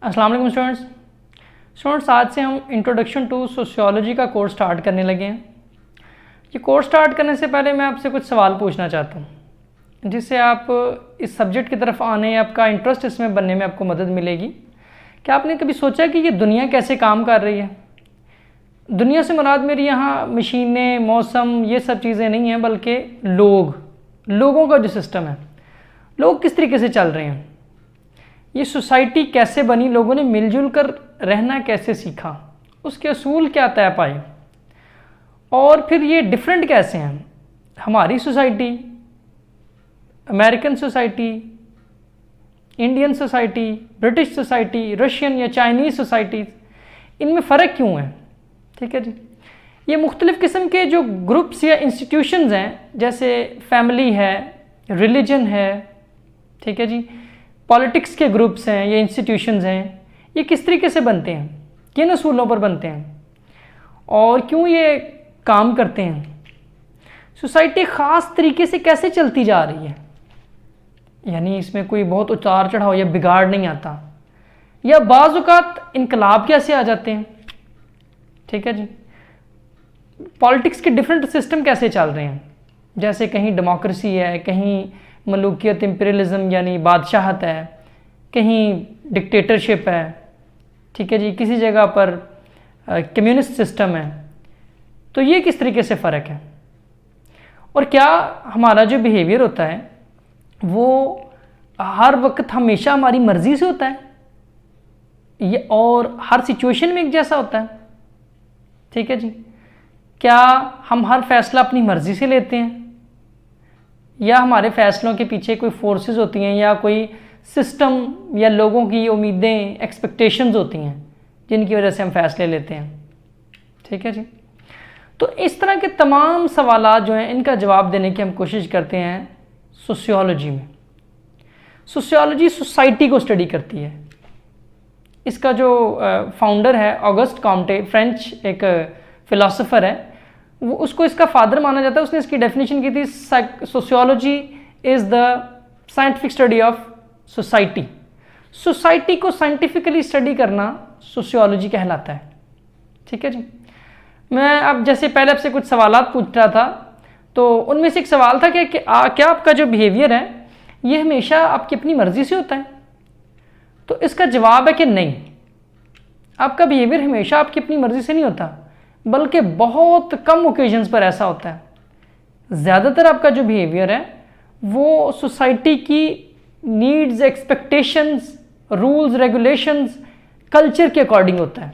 अस्सलाम वालेकुम स्टूडेंट्स, आज से हम इंट्रोडक्शन टू सोशियोलॉजी का कोर्स स्टार्ट करने लगे हैं। ये कोर्स स्टार्ट करने से पहले मैं आपसे कुछ सवाल पूछना चाहता हूँ जिससे आप इस सब्जेक्ट की तरफ आने, आपका इंटरेस्ट इसमें बनने में आपको मदद मिलेगी। क्या आपने कभी सोचा कि ये दुनिया कैसे काम कर रही है? दुनिया से मुराद मेरी यहाँ मशीनें, मौसम, ये सब चीज़ें नहीं हैं, बल्कि लोगों का जो सिस्टम है, लोग किस तरीके से चल रहे हैं, ये सोसाइटी कैसे बनी, लोगों ने मिलजुल कर रहना कैसे सीखा, उसके असूल क्या तय पाए, और फिर ये डिफरेंट कैसे हैं। हमारी society, American society, Indian society, British society, Russian या चाइनीज़ सोसाइटी, इनमें फ़र्क क्यों है? ठीक है जी। ये मुख्तलिफ़ किस्म के जो ग्रुप्स या इंस्टीट्यूशंस हैं, जैसे फैमिली है, रिलीजन है, ठीक है जी, पॉलिटिक्स के ग्रुप्स हैं या इंस्टीट्यूशंस हैं, ये किस तरीके से बनते हैं, किन असूलों पर बनते हैं और क्यों ये काम करते हैं? सोसाइटी ख़ास तरीके से कैसे चलती जा रही है, यानी इसमें कोई बहुत उतार चढ़ाव या बिगाड़ नहीं आता, या बाज़ औक़ात इनकलाब कैसे आ जाते हैं। ठीक है जी। पॉलिटिक्स के डिफरेंट सिस्टम कैसे चल रहे हैं, जैसे कहीं डेमोक्रेसी है, कहीं मलूकियत, इंपीरियलिज्म यानी बादशाहत है, कहीं डिक्टेटरशिप है, ठीक है जी, किसी जगह पर कम्युनिस्ट सिस्टम है। तो ये किस तरीके से फ़र्क है, और क्या हमारा जो बिहेवियर होता है वो हर वक्त हमेशा हमारी मर्ज़ी से होता है, ये और हर सिचुएशन में एक जैसा होता है? ठीक है जी। क्या हम हर फैसला अपनी मर्ज़ी से लेते हैं, या हमारे फैसलों के पीछे कोई फोर्सेस होती हैं, या कोई सिस्टम या लोगों की उम्मीदें, एक्सपेक्टेशंस होती हैं जिनकी वजह से हम फैसले लेते हैं? ठीक है जी। तो इस तरह के तमाम सवालात जो हैं, इनका जवाब देने की हम कोशिश करते हैं सोशियोलॉजी में। सोशियोलॉजी सोसाइटी को स्टडी करती है। इसका जो फाउंडर है ऑगस्ट कॉम्टे, फ्रेंच एक फ़िलासफ़र है, वो उसको इसका फादर माना जाता है। उसने इसकी डेफिनेशन की थी, sociology is the scientific study of society. Society को साइंटिफिकली स्टडी करना सोशियोलॉजी कहलाता है। ठीक है जी। मैं अब जैसे पहले आपसे कुछ सवालात पूछ रहा था, तो उनमें से एक सवाल था कि क्या आपका जो बिहेवियर है ये हमेशा आपकी अपनी मर्ज़ी से होता है? तो इसका जवाब है कि नहीं, आपका बिहेवियर हमेशा आपकी अपनी मर्ज़ी से नहीं होता, बल्कि बहुत कम ओकेजन्स पर ऐसा होता है। ज़्यादातर आपका जो बिहेवियर है वो सोसाइटी की needs, expectations, rules, regulations, culture के अकॉर्डिंग होता है।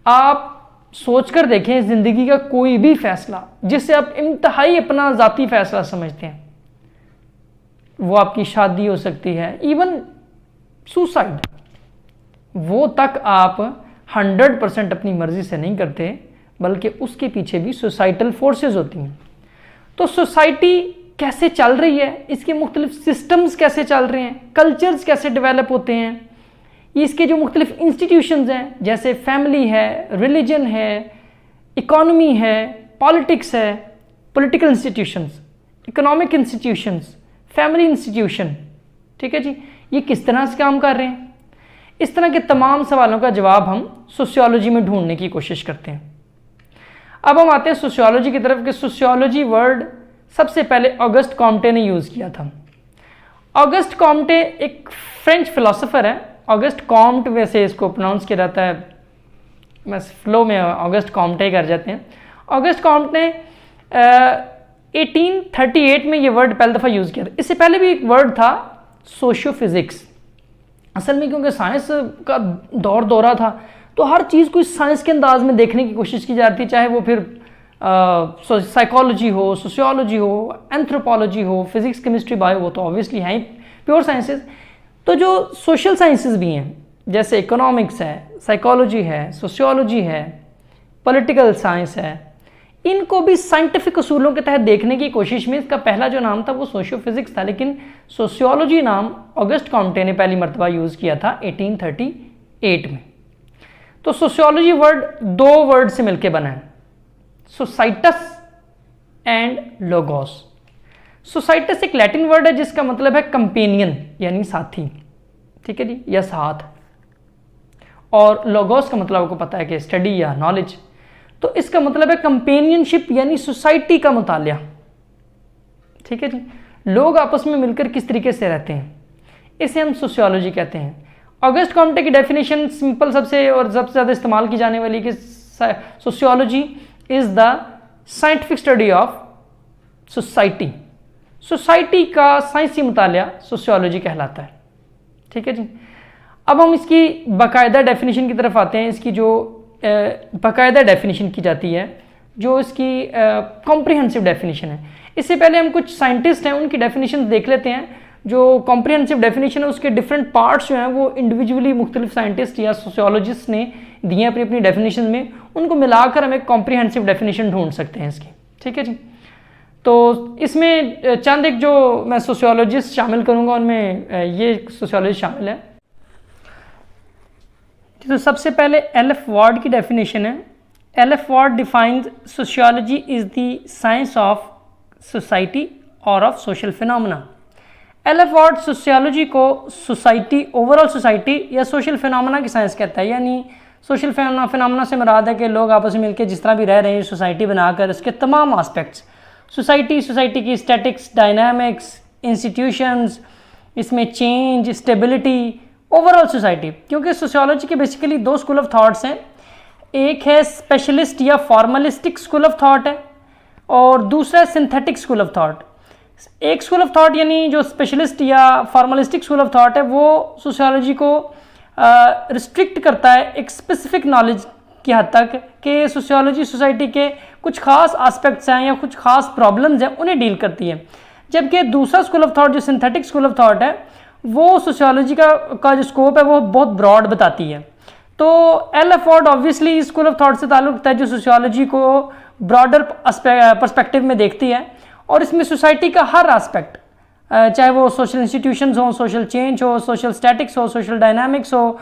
आप सोच कर देखें, ज़िंदगी का कोई भी फ़ैसला जिसे आप इंतहाई अपना ज़ाती फ़ैसला समझते हैं, वो आपकी शादी हो सकती है, इवन सुसाइड, वो तक आप 100% अपनी मर्ज़ी से नहीं करते, बल्कि उसके पीछे भी सोसाइटल फोर्सेस होती हैं। तो सोसाइटी कैसे चल रही है, इसके मुख्तलिफ सिस्टम्स कैसे चल रहे हैं, कल्चर्स कैसे डेवलप होते हैं, इसके जो मुख्तलिफ इंस्टीट्यूशंस हैं, जैसे फैमिली है, रिलीजन है, इकोनॉमी है, पॉलिटिक्स है, political institutions, economic institutions, family institution, ठीक है जी, ये किस तरह से काम कर रहे हैं। इस तरह के तमाम सवालों का जवाब हम सोशियोलॉजी में ढूंढने की कोशिश करते हैं। अब हम आते हैं सोशियोलॉजी की तरफ कि सोशियोलॉजी वर्ड सबसे पहले ऑगस्ट कॉम्टे ने यूज़ किया था। ऑगस्ट कॉम्टे एक फ्रेंच फिलोसोफर है। ऑगस्ट कॉम्ट वैसे इसको प्रोनाउंस किया जाता है, मैं फ्लो में ऑगस्ट कॉम्टे कर जाते हैं। ऑगस्ट कॉम्ट ने 1838 में ये वर्ड पहली दफ़ा यूज़ किया था। इससे पहले भी एक वर्ड था सोशियो फिज़िक्स। असल में क्योंकि साइंस का दौरा था, तो हर चीज़ को साइंस के अंदाज में देखने की कोशिश की जाती है, चाहे वो फिर साइकोलॉजी हो, सोशियोलॉजी हो, एंथ्रोपोलॉजी हो, फिज़िक्स, केमिस्ट्री, बायो, वो तो ऑब्वियसली हैं प्योर साइंसेज। तो जो सोशल साइंसेज भी हैं, जैसे इकोनॉमिक्स है, साइकोलॉजी है, सोशियोलॉजी है, पॉलिटिकल साइंस है, इनको भी साइंटिफिक असूलों के तहत देखने की कोशिश में इसका पहला जो नाम था वो सोशियो फिज़िक्स था, लेकिन सोशियोलॉजी नाम ऑगस्ट कॉम्टे ने पहली मरतबा यूज़ किया था 1838 में। तो सोशियोलॉजी वर्ड दो वर्ड से मिलकर बना है, सोसाइटस एंड लोगोस। सोसाइटस एक लैटिन वर्ड है जिसका मतलब है कंपेनियन यानी साथी, ठीक है जी, या साथ। और लोगोस का मतलब आपको पता है कि स्टडी या नॉलेज, तो इसका मतलब है कंपेनियनशिप यानी सोसाइटी का मुतालिया। ठीक है जी, लोग आपस में मिलकर किस तरीके से रहते हैं, इसे हम सोशियोलॉजी कहते हैं। ऑगस्ट कॉम्टे की डेफिनेशन सिंपल सबसे और सबसे ज़्यादा इस्तेमाल की जाने वाली कि sociology is the scientific study of society. Society का साइंसी मुतालिया सोशियोलॉजी कहलाता है। ठीक है जी, अब हम इसकी बाकायदा डेफिनेशन की तरफ आते हैं। इसकी जो बाकायदा डेफिनेशन की जाती है, जो इसकी कॉम्प्रिहेंसिव डेफिनेशन है, इससे पहले हम कुछ साइंटिस्ट हैं उनकी डेफिनेशन देख लेते हैं। जो कॉम्प्रिहेंसिव डेफिनेशन है उसके डिफरेंट पार्ट्स जो हैं वो इंडिविजुअली मुख्तलिफ साइंटिस्ट या सोशियोलॉजिस्ट ने दिए हैं अपनी अपनी डेफिनेशन में, उनको मिलाकर हम एक कॉम्प्रिहेंसिव डेफिनेशन ढूंढ सकते हैं इसकी। ठीक है जी, तो इसमें चंद एक जो मैं सोशियोलॉजिस्ट शामिल करूंगा उनमें ये सोशियोलॉजिस्ट शामिल है। तो सबसे पहले एल.एफ. वार्ड की डेफिनेशन है। L F. Ward defines sociology is the science of society और of social phenomena. L F. Ward sociology को सोसाइटी, ओवरऑल सोसाइटी या सोशल फिनोमेना की साइंस कहता है। यानी सोशल फिनोमेना से मुराद है कि लोग आपस में मिलकर जिस तरह भी रह रहे हैं सोसाइटी बनाकर, उसके तमाम एस्पेक्ट्स, सोसाइटी की स्टैटिक्स, डायनामिक्स, इंस्टीट्यूशंस, इसमें चेंज, स्टेबिलिटी, ओवरऑल सोसाइटी। क्योंकि सोशियोलॉजी के बेसिकली दो स्कूल ऑफ थॉट्स हैं, एक है स्पेशलिस्ट या फॉर्मलिस्टिक स्कूल ऑफ थॉट है और दूसरा है सिंथेटिक स्कूल ऑफ थॉट। एक स्कूल ऑफ थॉट यानी जो स्पेशलिस्ट या फॉर्मलिस्टिक स्कूल ऑफ थॉट है वो सोशियोलॉजी को रिस्ट्रिक्ट करता है एक स्पेसिफिक नॉलेज की हद तक कि सोशियोलॉजी सोसाइटी के कुछ खास एस्पेक्ट्स हैं या कुछ खास प्रॉब्लम्स हैं उन्हें डील करती है। जबकि दूसरा स्कूल ऑफ थॉट जो सिंथेटिक स्कूल ऑफ थॉट है वो सोशियोलॉजी का जो स्कोप है वो बहुत ब्रॉड बताती है। तो एल.एफ. वार्ड ऑब्वियसली इस स्कूल ऑफ थॉट से ताल्लुक रखता है जो सोशियोलॉजी को ब्रॉडर पर्सपेक्टिव में देखती है और इसमें सोसाइटी का हर एस्पेक्ट, चाहे वो सोशल इंस्टीट्यूशंस हों, सोशल चेंज हो, सोशल स्टैटिक्स हो, सोशल डायनामिक्स हो,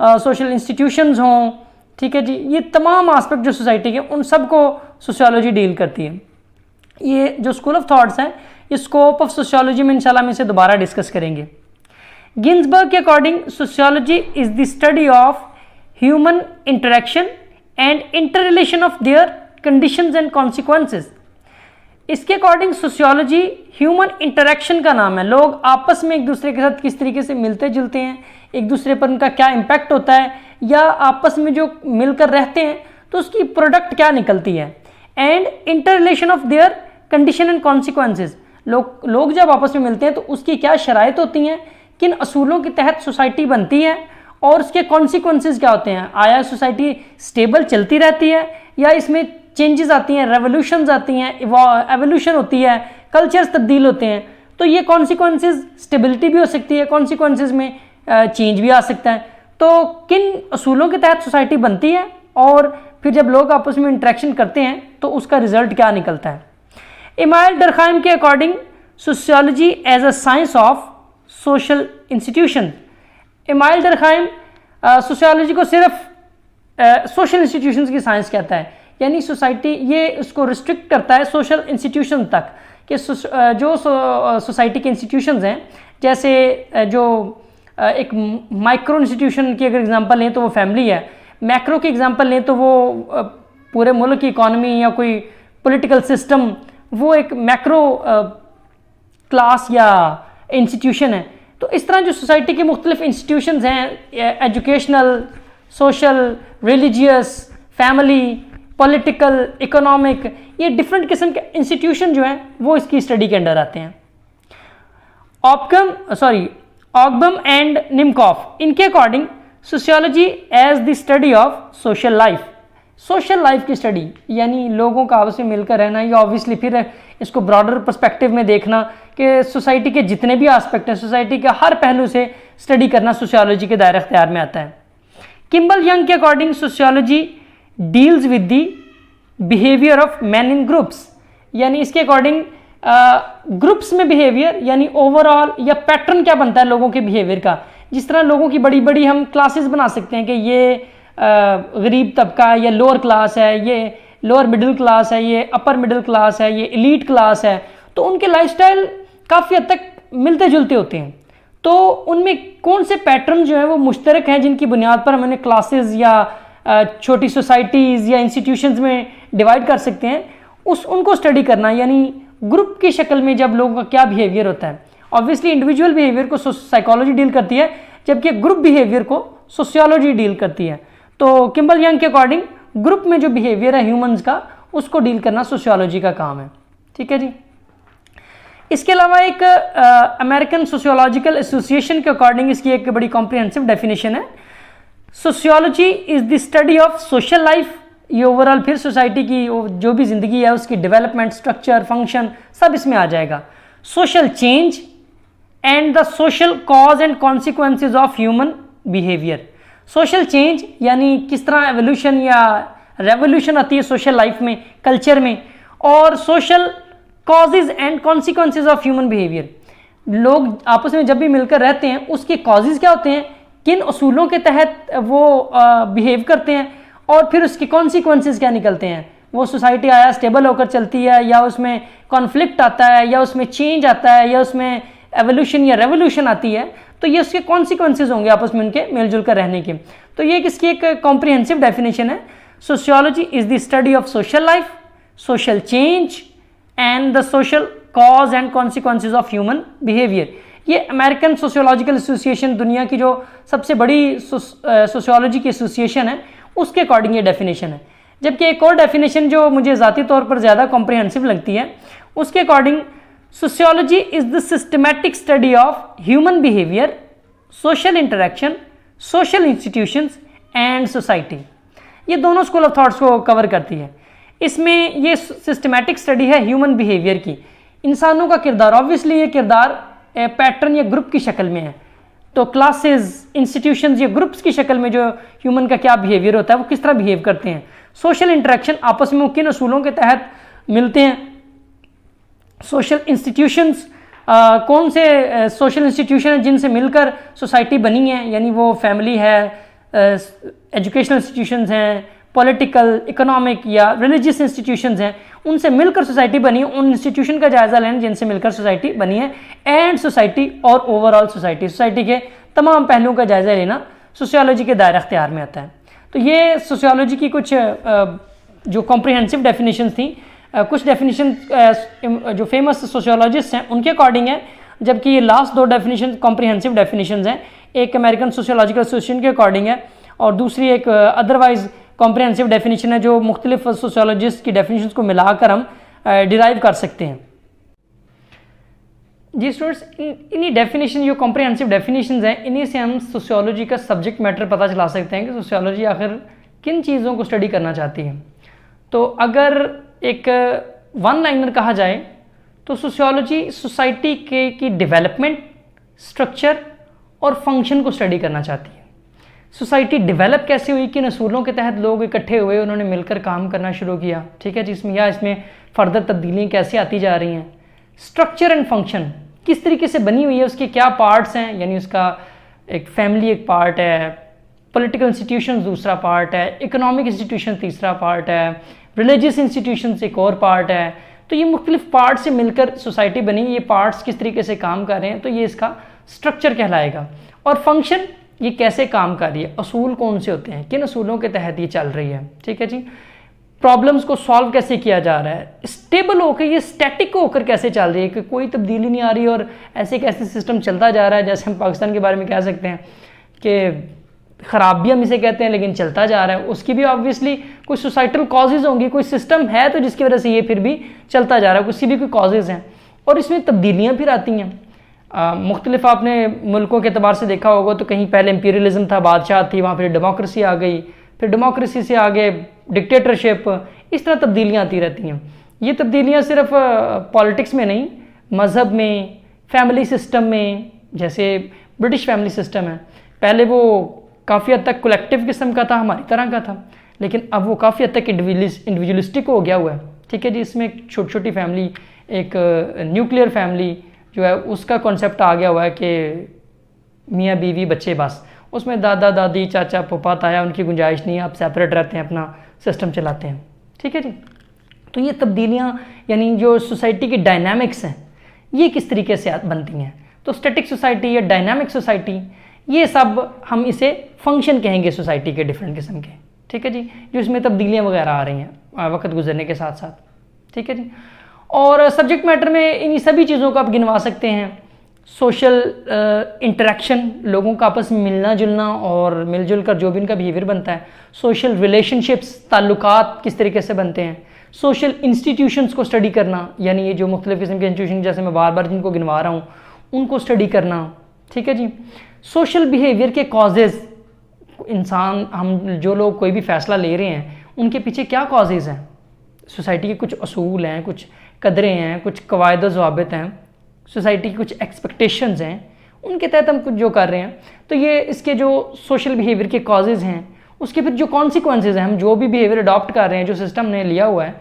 सोशल इंस्टीट्यूशंस हों, ठीक है जी, ये तमाम एस्पेक्ट जो सोसाइटी के उन सब को सोशियोलॉजी डील करती है। ये जो स्कूल ऑफ थॉट्स हैं ये स्कोप ऑफ सोशियोलॉजी में इंशाल्लाह हम इसे दोबारा डिस्कस करेंगे। गिन्सबर्ग के according sociology is the study of human interaction and inter relation of their conditions and consequences. इसके अकॉर्डिंग सोशियोलॉजी ह्यूमन इंटरेक्शन का नाम है। लोग आपस में एक दूसरे के साथ किस तरीके से मिलते जुलते हैं, एक दूसरे पर उनका क्या इम्पैक्ट होता है, या आपस में जो मिलकर रहते हैं तो उसकी प्रोडक्ट क्या निकलती है, and inter relation of their condition and consequences. लोग जब आपस में मिलते हैं तो उसकी क्या शराइत होती हैं, किन असूलों के तहत सोसाइटी बनती है और उसके कॉन्सिक्वेंसेस क्या होते हैं। आया सोसाइटी स्टेबल चलती रहती है या इसमें चेंजेस आती हैं, रेवोल्यूशंस आती हैं, एवोल्यूशन होती है, कल्चर्स तब्दील होते हैं। तो ये कॉन्सिक्वेंसेस, स्टेबिलिटी भी हो सकती है, कॉन्सिक्वेंसेस में चेंज भी आ सकता है। तो किन असूलों के तहत सोसाइटी बनती है और फिर जब लोग आपस में इंटरेक्शन करते हैं तो उसका रिजल्ट क्या निकलता है। इमाइल डरखाइम के according sociology as a science of social institution. Emile Durkheim sociology को सिर्फ सोशल इंस्टीट्यूशंस की साइंस कहता है, यानी सोसाइटी ये उसको रिस्ट्रिक्ट करता है सोशल इंस्टीट्यूशन तक कि जो सोसाइटी के इंस्टीट्यूशंस हैं, जैसे जो एक माइक्रो इंस्टीट्यूशन की अगर एग्जांपल लें तो वो फैमिली है, मैक्रो की एग्जांपल लें तो वो पूरे मुल्क की इकॉनमी या कोई पॉलिटिकल सिस्टम, वो एक मैक्रो क्लास या इंस्टीट्यूशन है। तो इस तरह जो सोसाइटी के मुख्तलिफ इंस्टीट्यूशंस हैं, educational, social, religious, family, political, economic, ये डिफरेंट किस्म के इंस्टीट्यूशन जो हैं वो इसकी स्टडी के अंडर आते हैं। ऑगबम एंड निमकॉफ, इनके according sociology as the study of social life. Social life की स्टडी यानी लोगों का आपस में मिलकर रहना, या ऑब्वियसली फिर इसको ब्रॉडर पर्सपेक्टिव में देखना कि सोसाइटी के जितने भी एस्पेक्ट हैं, सोसाइटी के हर पहलू से स्टडी करना सोशियोलॉजी के दायरे इख्तियार में आता है। किम्बल यंग के according sociology deals with the behaviour of man in groups, यानी इसके अकॉर्डिंग ग्रुप्स में बिहेवियर यानी ओवरऑल या पैटर्न क्या बनता है लोगों के बिहेवियर का। जिस तरह लोगों की बड़ी बड़ी हम क्लासेस बना सकते हैं कि ये गरीब तबका है, ये लोअर क्लास है, ये लोअर मिडिल क्लास है, ये अपर मिडिल क्लास है, ये एलीट क्लास है, तो उनके लाइफस्टाइल काफ़ी हद तक मिलते जुलते होते हैं। तो उनमें कौन से पैटर्न जो है वो मुश्तरक हैं जिनकी बुनियाद पर हम उन्हें क्लासेस या छोटी सोसाइटीज़ या इंस्टीट्यूशंस में डिवाइड कर सकते हैं, उनको स्टडी करना, यानी ग्रुप की शक्ल में जब लोगों का क्या बिहेवियर होता है। ऑब्वियसली इंडिविजुअल बिहेवियर को साइकोलॉजी डील करती है, जबकि ग्रुप बिहेवियर को सोशियोलॉजी डील करती है। तो किम्बल यंग के अकॉर्डिंग ग्रुप में जो बिहेवियर है ह्यूमंस का, उसको डील करना सोशियोलॉजी का काम है। ठीक है जी। इसके अलावा एक अमेरिकन सोशियोलॉजिकल एसोसिएशन के अकॉर्डिंग इसकी एक बड़ी कॉम्प्रिहेंसिव डेफिनेशन है। Sociology is the study of social life. ये ओवरऑल फिर सोसाइटी की जो भी जिंदगी है उसकी डेवलपमेंट, स्ट्रक्चर, फंक्शन सब इसमें आ जाएगा। Social change and the social cause and consequences of human behaviour. Social change यानी किस तरह एवोल्यूशन या रेवोल्यूशन आती है सोशल लाइफ में, कल्चर में, और social causes and consequences of human behaviour. लोग आपस में जब भी मिलकर रहते हैं उसके कॉजेज क्या होते हैं, किन असूलों के तहत वो बिहेव करते हैं, और फिर उसके कॉन्सिक्वेंसेज क्या निकलते हैं। वो सोसाइटी आया स्टेबल होकर चलती है, या उसमें कॉन्फ्लिक्ट आता है, या उसमें चेंज आता है, या उसमें एवोल्यूशन या रेवोल्यूशन आती है, तो ये उसके कॉन्सिक्वेंसेज होंगे आपस में उनके मिलजुल कर रहने के। तो ये इसकी एक कॉम्प्रिहेंसिव डेफिनेशन है। Sociology is the study of social life, social change and the social cause and consequences of human behaviour. ये अमेरिकन सोशियोलॉजिकल एसोसिएशन, दुनिया की जो सबसे बड़ी सोशियोलॉजी की एसोसिएशन है, उसके अकॉर्डिंग ये डेफिनेशन है। जबकि एक और डेफिनेशन जो मुझे ज़ाती तौर पर ज़्यादा कॉम्प्रिहेंसिव लगती है, उसके according sociology is the systematic study of human behaviour, social interaction, social institutions and society. ये दोनों स्कूल ऑफ थॉट्स को कवर करती है। इसमें ये सिस्टमैटिक स्टडी है ह्यूमन बिहेवियर की, इंसानों का किरदार। ऑब्वियसली ये किरदार पैटर्न या ग्रुप की शक्ल में है, तो क्लासेस, इंस्टीट्यूशंस या ग्रुप्स की शक्ल में जो ह्यूमन का क्या बिहेवियर होता है, वो किस तरह बिहेव करते हैं। सोशल इंटरेक्शन, आपस में किन असूलों के तहत मिलते हैं। सोशल इंस्टीट्यूशंस, कौन से सोशल इंस्टीट्यूशन हैं जिनसे मिलकर सोसाइटी बनी है, यानी वो फैमिली है, एजुकेशनल इंस्टीट्यूशंस हैं, पॉलिटिकल, इकोनॉमिक या रिलीजियस इंस्टीट्यूशंस हैं, उनसे मिलकर सोसाइटी बनी है। उन इंस्टीट्यूशन का जायजा लेना जिनसे मिलकर सोसाइटी बनी है, एंड सोसाइटी और ओवरऑल सोसाइटी के तमाम पहलुओं का जायजा लेना सोशियोलॉजी के दायरे अख्तियार में आता है। तो ये सोशियोलॉजी की कुछ जो कॉम्प्रिहेंसिव डेफिनेशन थी, कुछ डेफिनेशन जो फेमस सोशियोलॉजिस्ट हैं उनके अकॉर्डिंग है, जबकि ये लास्ट दो डेफिनेशन कॉम्प्रिहेंसिव डेफिनेशन हैं। एक अमेरिकन सोशियोलॉजिकल एसोसिएशन के अकॉर्डिंग है, और दूसरी एक अदरवाइज कॉम्प्रिहेंसिव डेफिनेशन है जो मुख्तलिफ सोशियोलॉजिस्ट की डेफिनेशन को मिलाकर हम डिराइव कर सकते हैं। जी स्टूडेंट्स, इन्हीं डेफिनेशन जो कॉम्प्रिहेंसिव डेफिनेशन हैं, इन्हीं से हम सोशियोलॉजी का सब्जेक्ट मैटर पता चला सकते हैं कि सोशियोलॉजी आखिर किन चीज़ों को स्टडी करना चाहती है। तो अगर एक वन लाइनर कहा जाए तो सोशियोलॉजी सोसाइटी की डेवलपमेंट, स्ट्रक्चर और फंक्शन को स्टडी करना चाहती है। सोसाइटी डेवलप कैसे हुई, किन असूलों के तहत लोग इकट्ठे हुए, उन्होंने मिलकर काम करना शुरू किया, ठीक है, जिसमें या इसमें फर्दर तब्दीलियाँ कैसे आती जा रही हैं। स्ट्रक्चर एंड फंक्शन किस तरीके से बनी हुई है, उसके क्या पार्ट्स हैं, यानी उसका एक फैमिली एक पार्ट है, पॉलिटिकल इंस्टीट्यूशन दूसरा पार्ट है, इकोनॉमिक इंस्टीट्यूशन तीसरा पार्ट है, रिलीजियस इंस्टीट्यूशन एक और पार्ट है। तो ये मुख्तलिफ पार्ट से मिलकर सोसाइटी बनी, ये पार्ट्स किस तरीके से काम कर रहे हैं, तो ये इसका स्ट्रक्चर कहलाएगा। और फंक्शन, ये कैसे काम कर रही है, असूल कौन से होते हैं, किन असूलों के तहत ये चल रही है, ठीक है जी। प्रॉब्लम्स को सॉल्व कैसे किया जा रहा है, स्टेबल होकर, ये स्टैटिक होकर कैसे चल रही है कि कोई तब्दीली नहीं आ रही और ऐसे कैसे सिस्टम चलता जा रहा है। जैसे हम पाकिस्तान के बारे में कह सकते हैं कि ख़राब भी हम इसे कहते हैं लेकिन चलता जा रहा है, उसकी भी ऑब्वियसली कोई सोसाइटल कॉजेज़ होंगी, कोई सिस्टम है तो जिसकी वजह से ये फिर भी चलता जा रहा है, उसकी भी कोई कॉजेज़ हैं और इसमें तब्दीलियाँ फिर आती हैं। मुख्तलिफ आपने मुल्कों के अतबार से देखा होगा तो कहीं पहले इंपीरियलिज्म था, बादशाह थी, वहाँ फिर डेमोक्रेसी आ गई, फिर डेमोक्रेसी से आगे डिक्टेटरशिप, इस तरह तब्दीलियाँ आती रहती हैं। ये तब्दीलियाँ सिर्फ पॉलिटिक्स में नहीं, मज़हब में, फैमिली सिस्टम में, जैसे ब्रिटिश फैमिली सिस्टम है, पहले वो काफ़ी हद तक कलेक्टिव किस्म का था, हमारी तरह का था, लेकिन अब वो काफ़ी हद तक इंडिविजुअलिस्टिक हो गया हुआ है, ठीक है जी। इसमें एक छोटी छोटी फैमिली, एक न्यूक्लियर फैमिली जो है उसका कॉन्सेप्ट आ गया हुआ है कि मियाँ बीवी बच्चे बस, उसमें दादा दादी चाचा फूफा ताया उनकी गुंजाइश नहीं है, आप सेपरेट रहते हैं, अपना सिस्टम चलाते हैं, ठीक है जी। तो ये तब्दीलियाँ यानी जो सोसाइटी की डायनामिक्स हैं ये किस तरीके से बनती हैं, तो स्टैटिक सोसाइटी या डायनामिक सोसाइटी, ये सब हम इसे फंक्शन कहेंगे सोसाइटी के डिफरेंट किस्म के, ठीक है जी, जो इसमें तब्दीलियाँ वगैरह आ रही हैं वक्त गुजरने के साथ साथ, ठीक है जी। और सब्जेक्ट मैटर में इन सभी चीज़ों को आप गिनवा सकते हैं। सोशल इंटरेक्शन, लोगों का आपस में मिलना जुलना और मिलजुल कर जो भी इनका बिहेवियर बनता है। सोशल रिलेशनशिप्स, ताल्लुकात किस तरीके से बनते हैं। सोशल इंस्टीट्यूशंस को स्टडी करना, यानी ये जो मुख्तलिफ किस्म के इंस्टीट्यूशन जैसे मैं बार बार जिनको गिनवा रहा हूँ उनको स्टडी करना, ठीक है जी। सोशल बिहेवियर के कॉजेज़, इंसान, हम जो लोग कोई भी फ़ैसला ले रहे हैं उनके पीछे क्या कॉजेज़ हैं। सोसाइटी के कुछ असूल हैं, कुछ कदरें हैं, कुछ कवायद ज़वाबित हैं, सोसाइटी की कुछ एक्सपेक्टेशंस हैं, उनके तहत हम कुछ जो कर रहे हैं। तो ये इसके जो सोशल बिहेवियर के कॉजेज़ हैं, उसके फिर जो कॉन्सिक्वेंसेज हैं, हम जो भी बिहेवियर अडॉप्ट कर रहे हैं, जो सिस्टम ने लिया हुआ है,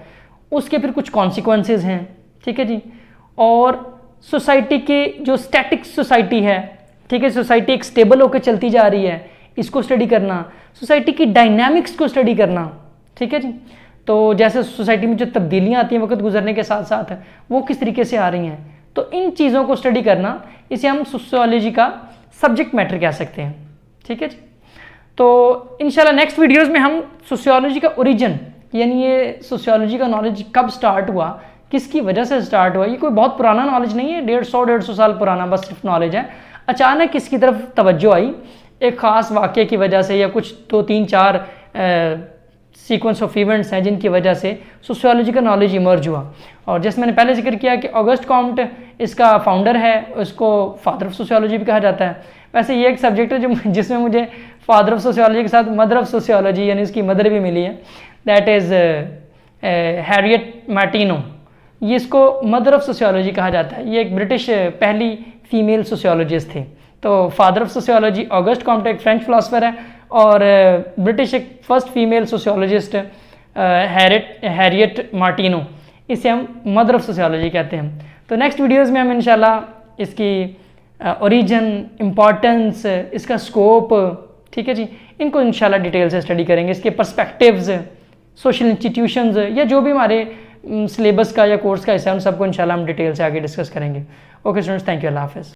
उसके फिर कुछ कॉन्सिक्वेंसेज हैं, ठीक है जी। और सोसाइटी के जो स्टैटिक सोसाइटी है, ठीक है, सोसाइटी एक स्टेबल होकर चलती जा रही है, इसको स्टडी करना। सोसाइटी की डायनामिक्स को स्टडी करना, ठीक है जी। तो जैसे सोसाइटी में जो तब्दीलियाँ आती हैं वक्त गुजरने के साथ साथ, वो किस तरीके से आ रही हैं, तो इन चीज़ों को स्टडी करना, इसे हम सोशियोलॉजी का सब्जेक्ट मैटर कह सकते हैं, ठीक है जी। तो इंशाल्लाह नेक्स्ट वीडियोस में हम सोशियोलॉजी का ओरिजिन, यानी ये सोशियोलॉजी का नॉलेज कब स्टार्ट हुआ, किसकी वजह से स्टार्ट हुआ, ये कोई बहुत पुराना नॉलेज नहीं है, 150 साल पुराना बस सिर्फ नॉलेज है। अचानक इसकी तरफ तवज्जो आई एक ख़ास वाक़े की वजह से, या कुछ 2, 3, 4 सीक्वेंस ऑफ इवेंट्स हैं जिनकी वजह से सोशियोलॉजी का नॉलेज इमर्ज हुआ। और जैसे मैंने पहले जिक्र किया कि ऑगस्ट कॉम्ट इसका फाउंडर है, उसको फादर ऑफ सोशियोलॉजी भी कहा जाता है। वैसे ये एक सब्जेक्ट है जो जिसमें मुझे फादर ऑफ सोशियोलॉजी के साथ मदर ऑफ सोशियोलॉजी यानी उसकी मदर भी मिली है, दैट इज़ हैरियट मार्टिनो। ये इसको मदर ऑफ सोशियोलॉजी कहा जाता है। ये एक ब्रिटिश पहली फीमेल सोशियोलॉजिस्ट थी। तो father of sociology August Comte एक फ्रेंच फिलासफर है, और ब्रिटिश एक first female sociologist Harriet Martino, इसे हम मदर ऑफ सोशियोलॉजी कहते हैं। तो नेक्स्ट वीडियोस में हम इंशाल्लाह इसकी ओरिजिन, इम्पॉर्टेंस, इसका स्कोप, ठीक है जी, इनको इंशाल्लाह डिटेल से स्टडी करेंगे। इसके पर्सपेक्टिव्स, सोशल इंस्टीट्यूशंस, या जो भी हमारे सिलेबस का या कोर्स का हिस्सा है, उन सबको इंशाल्लाह हम डिटेल से आगे डिस्कस करेंगे। ओके स्टूडेंट्स, थैंक यू, अल्लाह हाफ़िज़।